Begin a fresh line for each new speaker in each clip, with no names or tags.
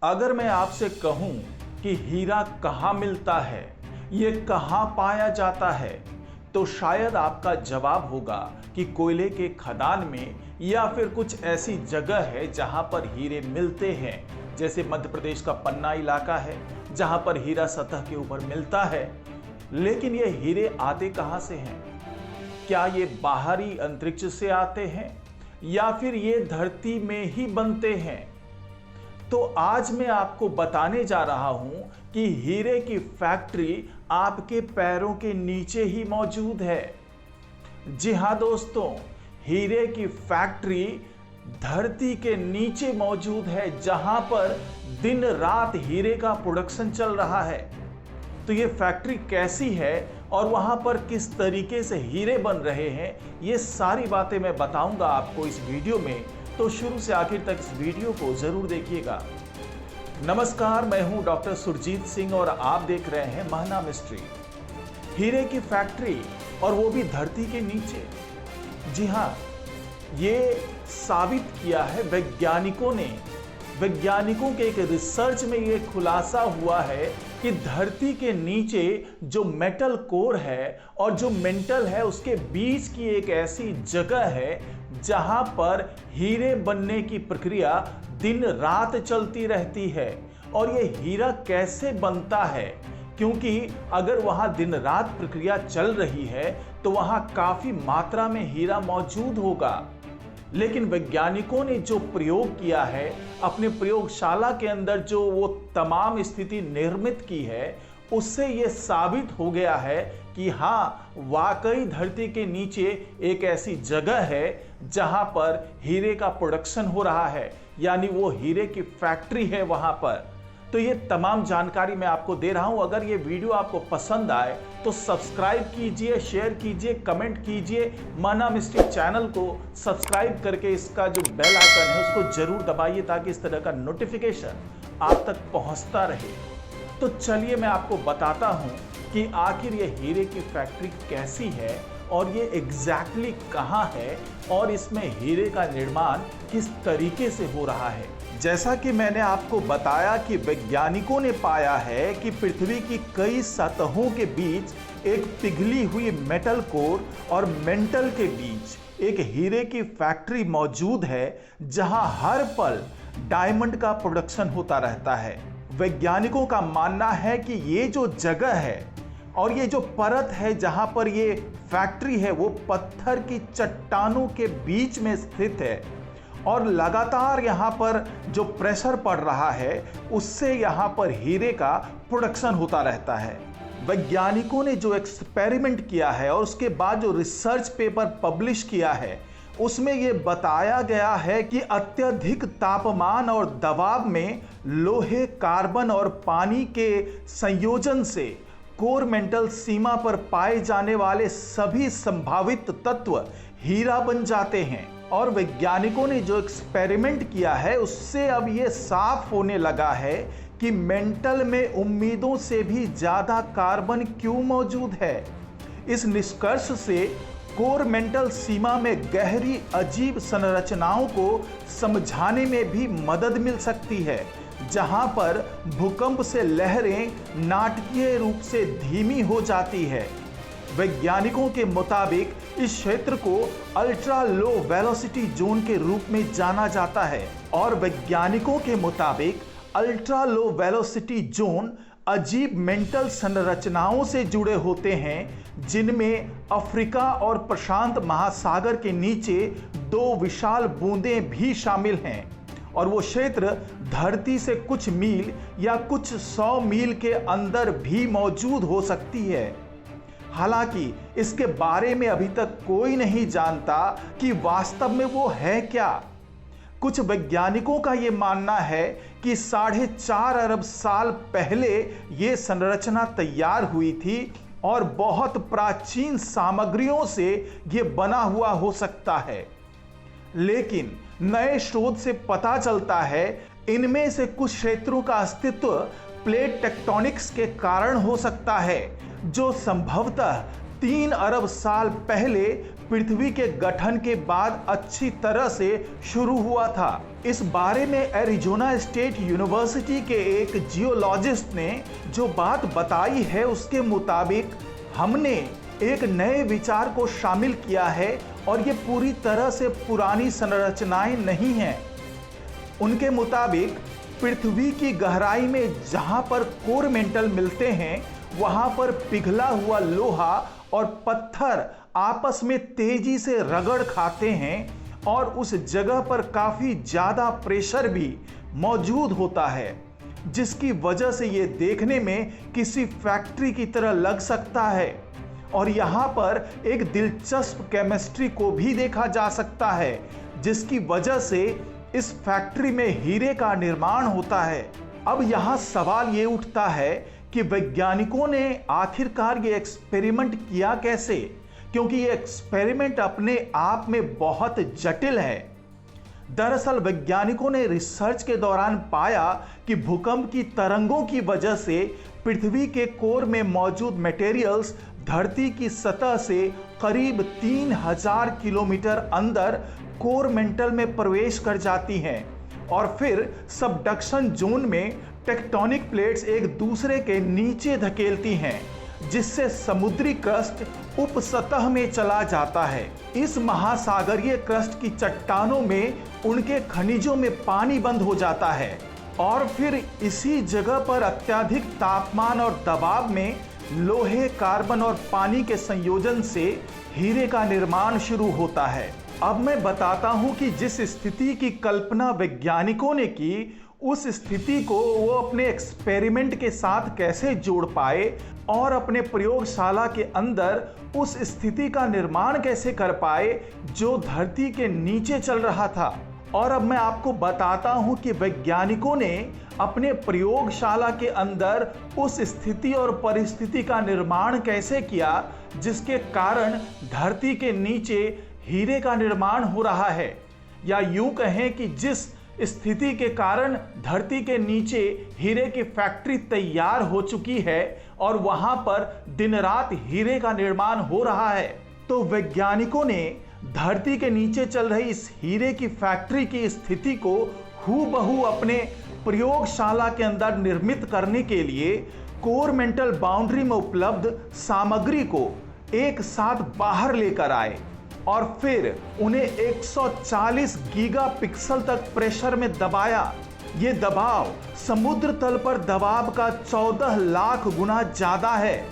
अगर मैं आपसे कहूं कि हीरा कहाँ मिलता है, ये कहाँ पाया जाता है, तो शायद आपका जवाब होगा कि कोयले के खदान में या फिर कुछ ऐसी जगह है जहां पर हीरे मिलते हैं। जैसे मध्य प्रदेश का पन्ना इलाका है जहां पर हीरा सतह के ऊपर मिलता है। लेकिन ये हीरे आते कहां से हैं? क्या ये बाहरी अंतरिक्ष से आते हैं या फिर ये धरती में ही बनते हैं? तो आज मैं आपको बताने जा रहा हूं कि हीरे की फैक्ट्री आपके पैरों के नीचे ही मौजूद है। जी हां दोस्तों, हीरे की फैक्ट्री धरती के नीचे मौजूद है जहां पर दिन रात हीरे का प्रोडक्शन चल रहा है। तो ये फैक्ट्री कैसी है और वहां पर किस तरीके से हीरे बन रहे हैं, ये सारी बातें मैं बताऊंगा आपको इस वीडियो में। तो शुरू से आखिर तक इस वीडियो को जरूर देखिएगा। नमस्कार, मैं हूं डॉक्टर सुरजीत सिंह और आप देख रहे हैं महना मिस्ट्री। हीरे की फैक्ट्री और वो भी धरती के नीचे। जी हां, ये साबित किया है वैज्ञानिकों ने। वैज्ञानिकों के एक रिसर्च में ये खुलासा हुआ है कि धरती के नीचे जो मेटल कोर है और जो मेंटल है उसके बीच की एक ऐसी जगह है जहां पर हीरे बनने की प्रक्रिया दिन रात चलती रहती है। और ये हीरा कैसे बनता है, क्योंकि अगर वहां दिन रात प्रक्रिया चल रही है तो वहां काफी मात्रा में हीरा मौजूद होगा। लेकिन वैज्ञानिकों ने जो प्रयोग किया है, अपने प्रयोगशाला के अंदर जो वो तमाम स्थिति निर्मित की है, उससे ये साबित हो गया है कि हाँ, वाकई धरती के नीचे एक ऐसी जगह है जहां पर हीरे का प्रोडक्शन हो रहा है, यानी वो हीरे की फैक्ट्री है वहां पर। तो ये तमाम जानकारी मैं आपको दे रहा हूं। अगर ये वीडियो आपको पसंद आए तो सब्सक्राइब कीजिए, शेयर कीजिए, कमेंट कीजिए। महना मिस्ट्री चैनल को सब्सक्राइब करके इसका जो बेल आइकन है उसको जरूर दबाइए ताकि इस तरह का नोटिफिकेशन आप तक पहुंचता रहे। तो चलिए मैं आपको बताता हूं कि आखिर ये हीरे की फैक्ट्री कैसी है और ये एग्जैक्टली कहां है और इसमें हीरे का निर्माण किस तरीके से हो रहा है। जैसा कि मैंने आपको बताया कि वैज्ञानिकों ने पाया है कि पृथ्वी की कई सतहों के बीच एक पिघली हुई मेटल कोर और मेंटल के बीच एक हीरे की फैक्ट्री मौजूद है जहां हर पल डायमंड का प्रोडक्शन होता रहता है। वैज्ञानिकों का मानना है कि ये जो जगह है और ये जो परत है जहां पर ये फैक्ट्री है वो पत्थर की चट्टानों के बीच में स्थित है और लगातार यहाँ पर जो प्रेशर पड़ रहा है उससे यहाँ पर हीरे का प्रोडक्शन होता रहता है। वैज्ञानिकों ने जो एक्सपेरिमेंट किया है और उसके बाद जो रिसर्च पेपर पब्लिश किया है उसमें ये बताया गया है कि अत्यधिक तापमान और दबाव में लोहे, कार्बन और पानी के संयोजन से कोर मेंटल सीमा पर पाए जाने वाले सभी संभावित तत्व हीरा बन जाते हैं। और वैज्ञानिकों ने जो एक्सपेरिमेंट किया है उससे अब यह साफ होने लगा है कि मेंटल में उम्मीदों से भी ज्यादा कार्बन क्यों मौजूद है। इस निष्कर्ष से कोर मेंटल सीमा में गहरी अजीब संरचनाओं को समझाने में भी मदद मिल सकती है, जहां पर भूकंप से लहरें नाटकीय रूप से धीमी हो जाती है। वैज्ञानिकों के मुताबिक इस क्षेत्र को अल्ट्रा लो वेलोसिटी जोन के रूप में जाना जाता है और वैज्ञानिकों के मुताबिक अल्ट्रा लो वेलोसिटी जोन अजीब मेंटल संरचनाओं से जुड़े होते हैं जिनमें अफ्रीका और प्रशांत महासागर के नीचे दो विशाल बूंदें भी शामिल हैं और वो क्षेत्र धरती से कुछ मील या कुछ 100 मील के अंदर भी मौजूद हो सकती है। हालांकि इसके बारे में अभी तक कोई नहीं जानता कि वास्तव में वो है क्या। कुछ वैज्ञानिकों का यह मानना है कि 4.5 अरब साल पहले यह संरचना तैयार हुई थी और बहुत प्राचीन सामग्रियों से यह बना हुआ हो सकता है। लेकिन नए शोध से पता चलता है इनमें से कुछ क्षेत्रों का अस्तित्व प्लेट टेक्टोनिक्स के कारण हो सकता है, जो संभवतः 3 अरब साल पहले पृथ्वी के गठन के बाद अच्छी तरह से शुरू हुआ था। इस बारे में एरिज़ोना स्टेट यूनिवर्सिटी के एक जियोलॉजिस्ट ने जो बात बताई है उसके मुताबिक हमने एक नए विचार को शामिल किया है और ये पूरी तरह से पुरानी संरचनाएं नहीं हैं। उनके मुताबिक पृथ्वी की गहराई में जहां पर कोर मेंटल मिलते हैं वहां पर पिघला हुआ लोहा और पत्थर आपस में तेजी से रगड़ खाते हैं और उस जगह पर काफी ज्यादा प्रेशर भी मौजूद होता है, जिसकी वजह से ये देखने में किसी फैक्ट्री की तरह लग सकता है। और यहाँ पर एक दिलचस्प केमिस्ट्री को भी देखा जा सकता है, जिसकी वजह से इस फैक्ट्री में हीरे का निर्माण होता है। अब यहाँ सवाल ये उठता है कि वैज्ञानिकों ने आखिरकार ये एक्सपेरिमेंट किया कैसे, क्योंकि ये एक्सपेरिमेंट अपने आप में बहुत जटिल है। दरअसल वैज्ञानिकों ने रिसर्च के दौरान पाया कि भूकंप की तरंगों की वजह से पृथ्वी के कोर में मौजूद मटेरियल्स धरती की सतह से करीब 3000 किलोमीटर अंदर कोर मेंटल में प्रवेश कर जाती हैं और फिर सबडक्शन जोन में टेक्टोनिक प्लेट्स एक दूसरे के नीचे धकेलती हैं, जिससे समुद्री क्रस्ट उप सतह में चला जाता है। इस महासागरीय क्रस्ट की चट्टानों में उनके खनिजों में पानी बंद हो जाता है और फिर इसी जगह पर अत्यधिक तापमान और दबाव में लोहे, कार्बन और पानी के संयोजन से हीरे का निर्माण शुरू होता है। अब मैं बताता हूं कि जिस स्थिति की कल्पना वैज्ञानिकों ने की, उस स्थिति को वो अपने एक्सपेरिमेंट के साथ कैसे जोड़ पाए और अपने प्रयोगशाला के अंदर उस स्थिति का निर्माण कैसे कर पाए जो धरती के नीचे चल रहा था। और अब मैं आपको बताता हूं कि वैज्ञानिकों ने अपने प्रयोगशाला के अंदर उस स्थिति और परिस्थिति का निर्माण कैसे किया जिसके कारण धरती के नीचे हीरे का निर्माण हो रहा है, या यूं कहें कि जिस स्थिति के कारण धरती के नीचे हीरे की फैक्ट्री तैयार हो चुकी है और वहां पर दिन रात हीरे का निर्माण हो रहा है। तो वैज्ञानिकों ने धरती के नीचे चल रही इस हीरे की फैक्ट्री की स्थिति को हूबहू अपने प्रयोगशाला के अंदर निर्मित करने के लिए कोर मेंटल बाउंड्री में उपलब्ध सामग्री को एक साथ बाहर लेकर आए और फिर उन्हें 140 गीगापिक्सल तक प्रेशर में दबाया। ये दबाव समुद्र तल पर दबाव का 14 लाख गुना ज्यादा है।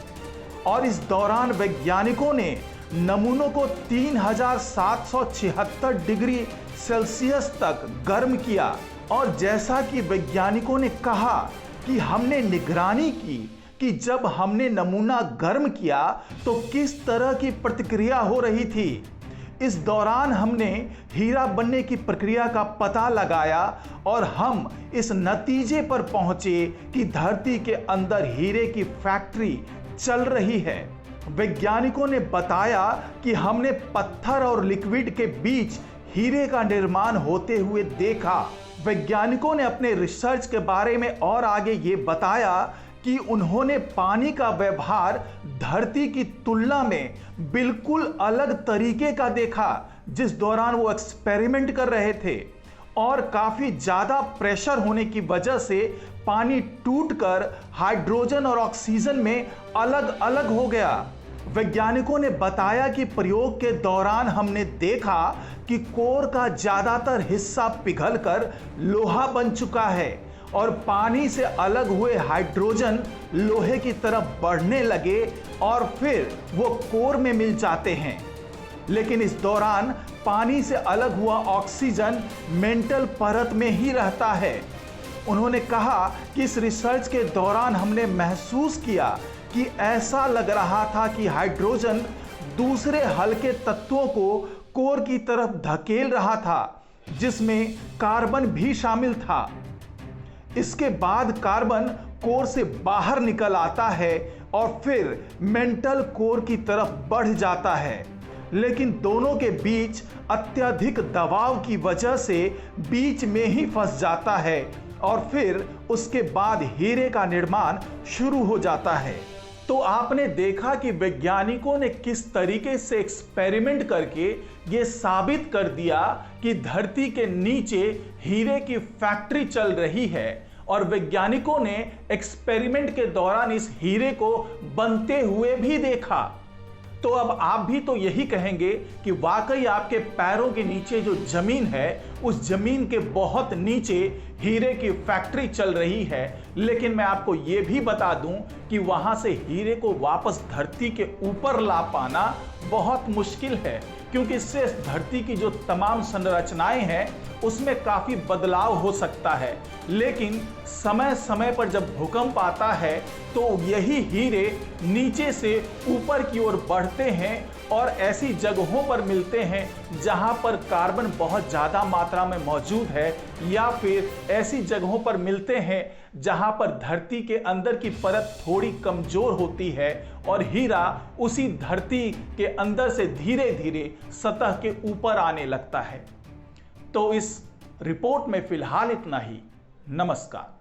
और इस दौरान वैज्ञानिकों ने नमूनों को 3776 डिग्री सेल्सियस तक गर्म किया। और जैसा कि वैज्ञानिकों ने कहा कि हमने निगरानी की कि जब हमने नमूना गर्म किया तो किस तरह की प्रतिक्रिया हो रही थी। इस दौरान हमने हीरा बनने की प्रक्रिया का पता लगाया और हम इस नतीजे पर पहुंचे कि धरती के अंदर हीरे की फैक्ट्री चल रही है। वैज्ञानिकों ने बताया कि हमने पत्थर और लिक्विड के बीच हीरे का निर्माण होते हुए देखा। वैज्ञानिकों ने अपने रिसर्च के बारे में और आगे ये बताया कि उन्होंने पानी का व्यवहार धरती की तुलना में बिल्कुल अलग तरीके का देखा जिस दौरान वो एक्सपेरिमेंट कर रहे थे, और काफी ज्यादा प्रेशर होने की वजह से पानी टूटकर हाइड्रोजन और ऑक्सीजन में अलग अलग हो गया। वैज्ञानिकों ने बताया कि प्रयोग के दौरान हमने देखा कि कोर का ज्यादातर हिस्सा पिघलकर लोहा बन चुका है और पानी से अलग हुए हाइड्रोजन लोहे की तरफ बढ़ने लगे और फिर वो कोर में मिल जाते हैं। लेकिन इस दौरान पानी से अलग हुआ ऑक्सीजन मेंटल परत में ही रहता है। उन्होंने कहा कि इस रिसर्च के दौरान हमने महसूस किया कि ऐसा लग रहा था कि हाइड्रोजन दूसरे हल्के तत्वों को कोर की तरफ धकेल रहा था, जिसमें कार्बन भी शामिल था। इसके बाद कार्बन कोर से बाहर निकल आता है और फिर मेंटल कोर की तरफ बढ़ जाता है, लेकिन दोनों के बीच अत्यधिक दबाव की वजह से बीच में ही फंस जाता है और फिर उसके बाद हीरे का निर्माण शुरू हो जाता है। तो आपने देखा कि वैज्ञानिकों ने किस तरीके से एक्सपेरिमेंट करके ये साबित कर दिया कि धरती के नीचे हीरे की फैक्ट्री चल रही है, और वैज्ञानिकों ने एक्सपेरिमेंट के दौरान इस हीरे को बनते हुए भी देखा। तो अब आप भी तो यही कहेंगे कि वाकई आपके पैरों के नीचे जो जमीन है, उस जमीन के बहुत नीचे हीरे की फैक्ट्री चल रही है। लेकिन मैं आपको यह भी बता दूं कि वहां से हीरे को वापस धरती के ऊपर ला पाना बहुत मुश्किल है, क्योंकि इससे धरती की जो तमाम संरचनाएं हैं उसमें काफी बदलाव हो सकता है। लेकिन समय समय पर जब भूकंप आता है तो यही हीरे नीचे से ऊपर की ओर बढ़ते हैं और ऐसी जगहों पर मिलते हैं जहां पर कार्बन बहुत ज़्यादा मात्रा में मौजूद है, या फिर ऐसी जगहों पर मिलते हैं जहां पर धरती के अंदर की परत थोड़ी कमज़ोर होती है और हीरा उसी धरती के अंदर से धीरे धीरे सतह के ऊपर आने लगता है। तो इस रिपोर्ट में फिलहाल इतना ही। नमस्कार।